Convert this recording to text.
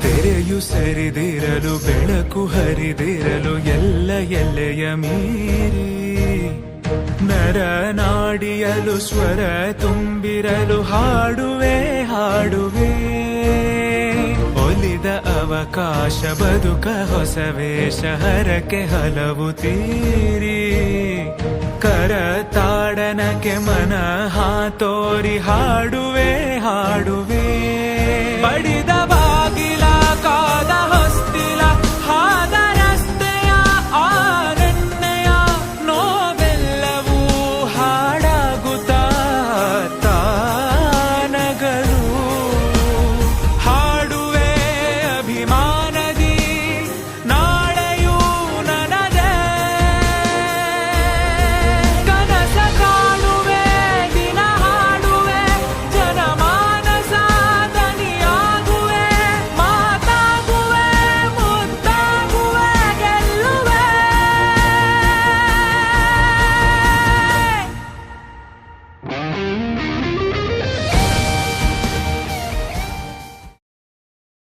ತೆರೆಯು ಸರಿದಿರಲು ಬೆಳಕು ಹರಿದಿರಲು ಎಲ್ಲ ಎಲ್ಲೆಯ ಮೀರಿ ನರನಾಡಿಯಲು ಸ್ವರ ತುಂಬಿರಲು ಹಾಡುವೆ ಹಾಡುವೆ ಒಲಿದ ಅವಕಾಶ ಬದುಕ ಹೊಸ ವೇಷ ಹರಕೆ ಹಲವು ತೀರಿ ಕರತಾಡನಕ್ಕೆ ಮನ ಹಾತೋರಿ ಹಾಡುವೆ ಹಾಡುವೆ ಬಡಿದ